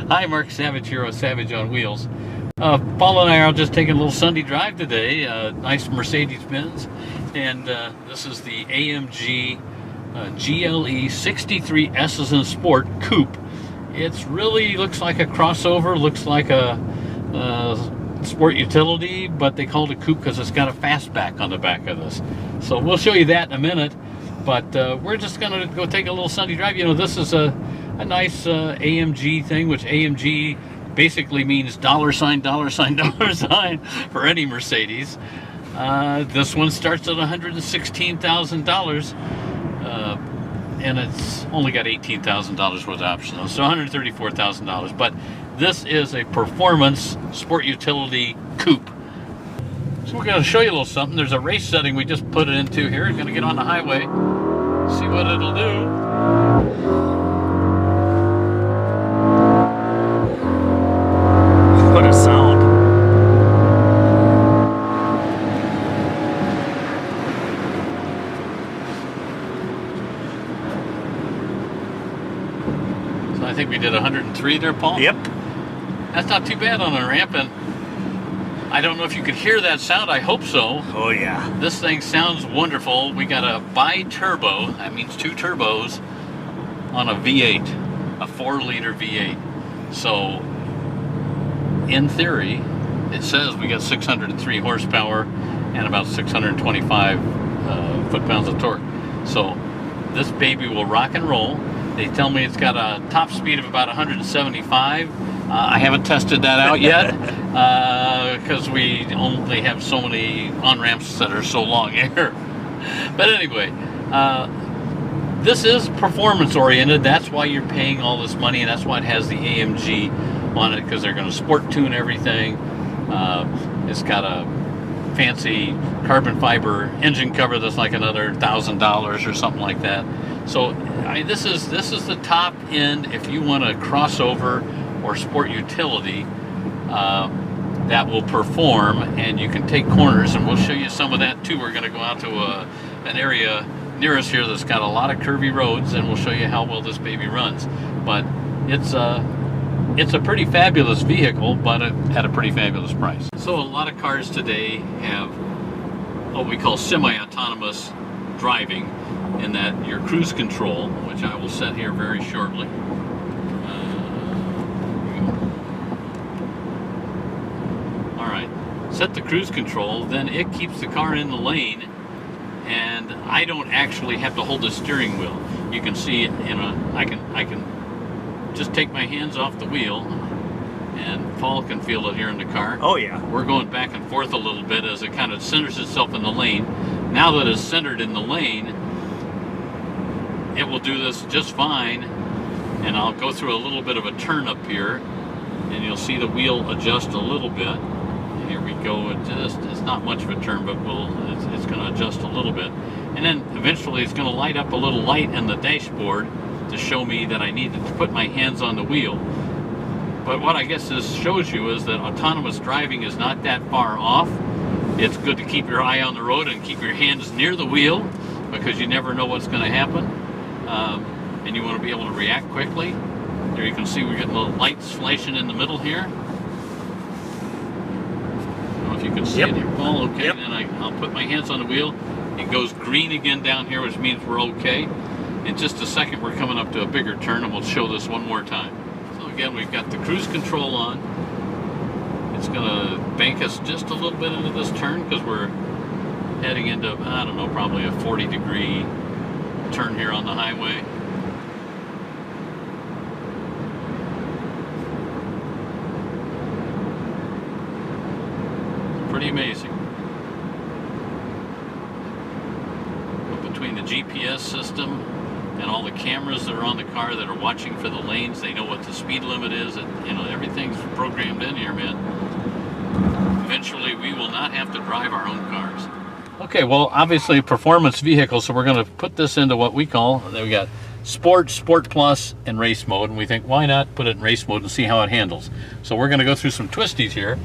Hi, Mark Savage here with Savage on Wheels. Paul and I are just taking a little Sunday drive today. Nice Mercedes-Benz, and this is the AMG GLE 63 S in Sport Coupe. It's really looks like a crossover, looks like a sport utility, but they called it coupe because it's got a fastback on the back of this. So we'll show you that in a minute, but we're just gonna go take a little Sunday drive. You know, this is a nice AMG thing, which AMG basically means dollar sign for any Mercedes. This one starts at $116,000, and it's only got $18,000 worth of options, so $134,000. But this is a performance sport utility coupe. So we're going to show you a little something. There's a race setting we just put it into here. We're going to get on the highway, see what it'll do. What a sound. So I think we did 103 there, Paul? Yep. That's not too bad on a ramp, and I don't know if you could hear that sound. I hope so. Oh yeah. This thing sounds wonderful. We got a bi-turbo, that means two turbos, on a V8, a 4-liter V8. So in theory, it says we got 603 horsepower and about 625 foot-pounds of torque. So this baby will rock and roll. They tell me it's got a top speed of about 175. I haven't tested that out yet because we only have so many on-ramps that are so long here. But anyway, this is performance-oriented. That's why you're paying all this money, and that's why it has the AMG on it, because they're going to sport tune everything. It's got a fancy carbon fiber engine cover that's like another $1,000 or something like that. So I mean, this is the top end if you want a crossover or sport utility that will perform, and you can take corners, and we'll show you some of that too. We're going to go out to an area near us here that's got a lot of curvy roads, and we'll show you how well this baby runs. But it's a pretty fabulous vehicle, but at a pretty fabulous price. So a lot of cars today have what we call semi-autonomous driving, in that your cruise control, which I will set here very shortly. Alright, set the cruise control, then it keeps the car in the lane, and I don't actually have to hold the steering wheel. You can see it, you know, I can just take my hands off the wheel, and Paul can feel it here in the car. Oh yeah. We're going back and forth a little bit as it kind of centers itself in the lane. Now that it's centered in the lane, it will do this just fine, and I'll go through a little bit of a turn up here, and you'll see the wheel adjust a little bit. And here we go. It's not much of a turn, but it's going to adjust a little bit, and then eventually it's going to light up a little light in the dashboard to show me that I need to put my hands on the wheel. But what I guess this shows you is that autonomous driving is not that far off. It's good to keep your eye on the road and keep your hands near the wheel, because you never know what's going to happen. And you want to be able to react quickly. There you can see we're getting the lights flashing in the middle here. I don't know if you can see it here, Paul. Okay, Yep. then I'll put my hands on the wheel. It goes green again down here, which means we're okay. In just a second, we're coming up to a bigger turn, and we'll show this one more time. So again, we've got the cruise control on. It's going to bank us just a little bit into this turn, because we're heading into, I don't know, probably a 40-degree turn here on the highway. Pretty amazing. But between the GPS system and all the cameras that are on the car that are watching for the lanes, they know what the speed limit is, and you know, everything's programmed in here, man. Eventually we will not have to drive our own cars. Okay, well, obviously performance vehicle, so we're going to put this into what we call, we got Sport, Sport Plus, and Race Mode, and we think, why not put it in Race Mode and see how it handles? So we're going to go through some twisties here,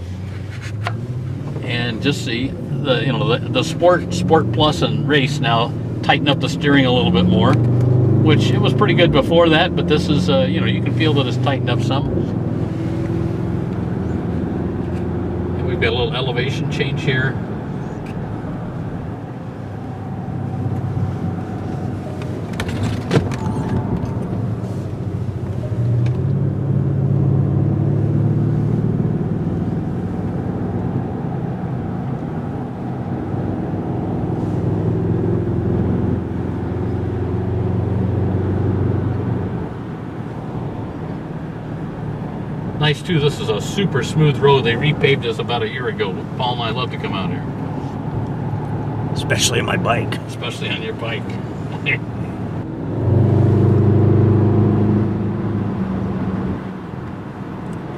and just see the Sport Plus and Race now tighten up the steering a little bit more, which it was pretty good before that, but this is, you know, you can feel that it's tightened up some. we've got a little elevation change here. Nice too, this is a super smooth road. They repaved this about a year ago. Paul and I love to come out here. Especially on my bike. Especially on your bike.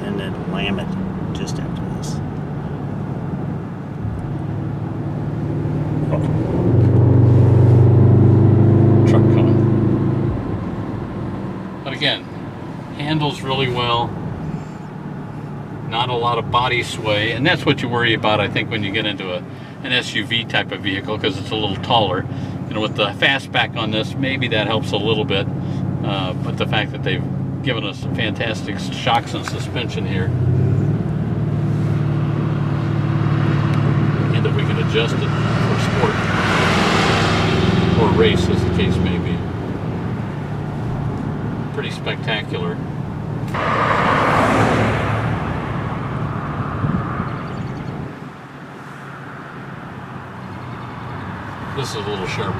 And then lam it just after this. Oh. Truck coming. But again, handles really well. Not a lot of body sway, and that's what you worry about, I think, when you get into an SUV type of vehicle, because it's a little taller. You know, with the fastback on this, maybe that helps a little bit, but the fact that they've given us fantastic shocks and suspension here, and that we can adjust it for sport or race, as the case may be. Pretty spectacular. This is a little sharper.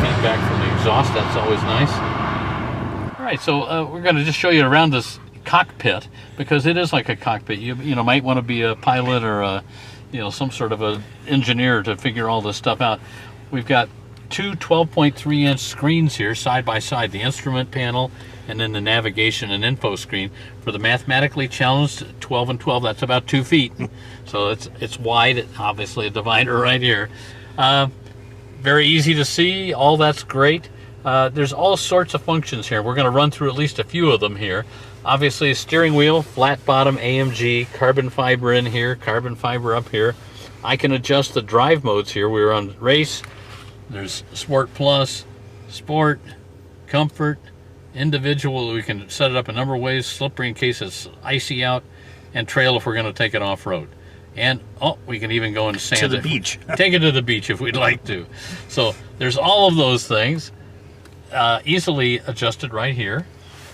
Feedback from the exhaust, that's always nice. All right, so we're going to just show you around this cockpit, because it is like a cockpit. You know, might want to be a pilot or a, some sort of an engineer to figure all this stuff out. We've got two 12.3-inch screens here side by side, the instrument panel and then the navigation and info screen. For the mathematically challenged, 12 and 12, that's about 2 feet. So it's wide, obviously a divider right here. Very easy to see, all that's great. There's all sorts of functions here. We're going to run through at least a few of them here. Obviously a steering wheel, flat bottom AMG, carbon fiber in here, carbon fiber up here. I can adjust the drive modes here. We're on race. There's Sport Plus, Sport, Comfort, Individual. We can set it up a number of ways. Slippery in case it's icy out, and Trail if we're going to take it off-road. And, oh, we can even go into sand. To the beach. Take it to the beach if we'd like to. So there's all of those things easily adjusted right here.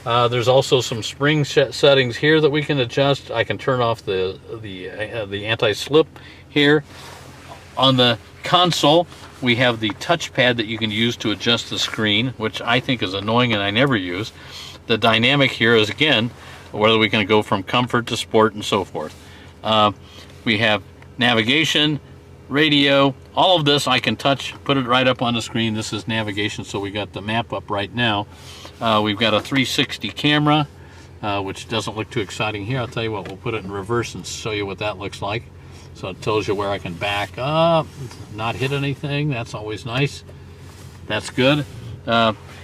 There's also some spring settings here that we can adjust. I can turn off the anti-slip here. On the console, we have the touchpad that you can use to adjust the screen, which I think is annoying and I never use. The dynamic here is, again, whether we can go from comfort to sport and so forth. We have navigation, radio, all of this I can touch, put it right up on the screen. This is navigation, so we got the map up right now. We've got a 360 camera, which doesn't look too exciting here. I'll tell you what, we'll put it in reverse and show you what that looks like. So it tells you where I can back up, not hit anything. That's always nice. That's good.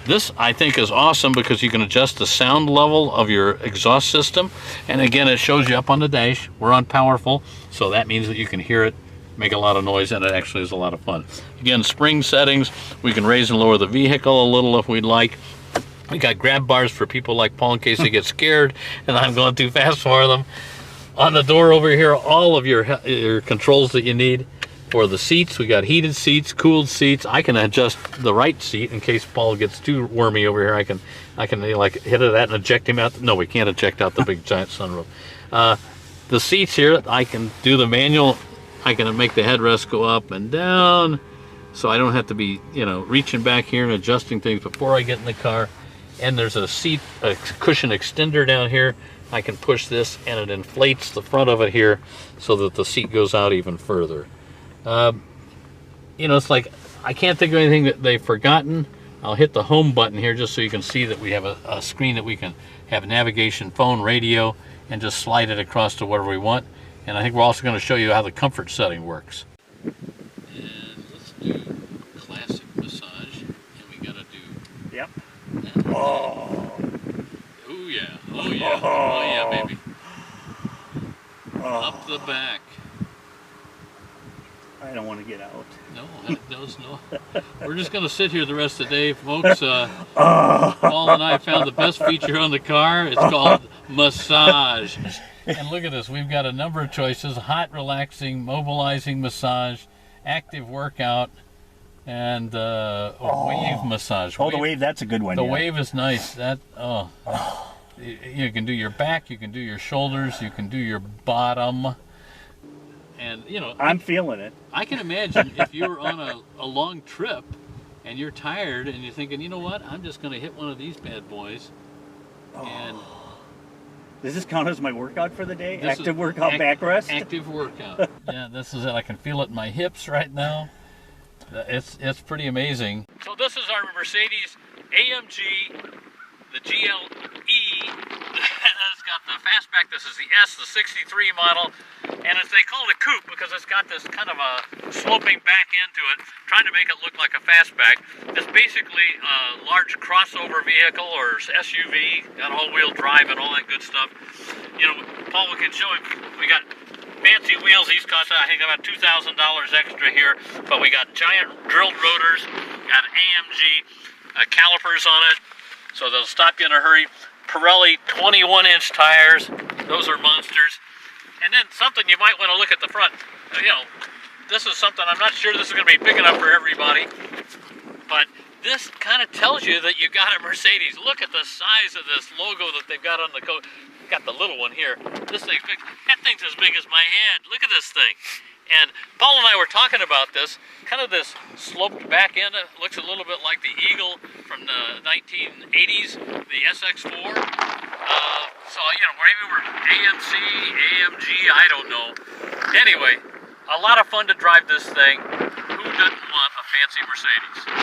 This, I think, is awesome because you can adjust the sound level of your exhaust system. And again, it shows you up on the dash. We're on powerful, so that means that you can hear it make a lot of noise, and it actually is a lot of fun. Again, spring settings. We can raise and lower the vehicle a little if we'd like. We got grab bars for people like Paul in case they get scared and I'm going too fast for them. On the door over here, all of your controls that you need. For the seats, we got heated seats, cooled seats. I can adjust the right seat in case Paul gets too wormy over here. I can like hit it at and eject him out. No, we can't eject out the big giant sunroof. The seats here, I can do the manual. I can make the headrest go up and down, so I don't have to be, reaching back here and adjusting things before I get in the car. And there's a cushion extender down here. I can push this and it inflates the front of it here so that the seat goes out even further. It's like, I can't think of anything that they've forgotten. I'll hit the home button here just so you can see that we have a screen that we can have navigation, phone, radio, and just slide it across to whatever we want. And I think we're also going to show you how the comfort setting works. And let's do classic massage, and we got to do... Yep. Oh yeah, oh yeah, oh yeah, baby. Up the back. I don't want to get out. No, it does no. We're just going to sit here the rest of the day, folks. Paul and I found the best feature on the car. It's called massage. And look at this. We've got a number of choices: hot, relaxing, mobilizing massage, active workout, and wave massage. Oh, the wave, that's a good one. The wave is nice. That you can do your back, you can do your shoulders, you can do your bottom. And, you know, I'm feeling it. I can imagine if you're on a long trip and you're tired and you're thinking, you know what, I'm just going to hit one of these bad boys. And does this count as my workout for the day? Active workout, back rest? Active workout. Yeah, this is it. I can feel it in my hips right now. It's pretty amazing. So this is our Mercedes AMG, the GLE. It's got the fastback. This is the S, the 63 model, and they call it a coupe because it's got this kind of a sloping back end to it, trying to make it look like a fastback. It's basically a large crossover vehicle or SUV, got all-wheel drive and all that good stuff. You know, Paul, we can show him. We got fancy wheels. These cost, I think, about $2,000 extra here, but we got giant drilled rotors, got AMG calipers on it, so they'll stop you in a hurry. Pirelli 21-inch tires, those are monsters. And then something you might want to look at the front. You know, this is something, I'm not sure this is going to be big enough for everybody, but this kind of tells you that you got a Mercedes. Look at the size of this logo that they've got on the coat. Got the little one here. This thing's big. That thing's as big as my head. Look at this thing. And Paul and I were talking about this, kind of this sloped back end. It looks a little bit like the Eagle from the 1980s, the SX4. So, you know, maybe we're AMC, AMG, I don't know. Anyway, a lot of fun to drive this thing. Who doesn't want a fancy Mercedes?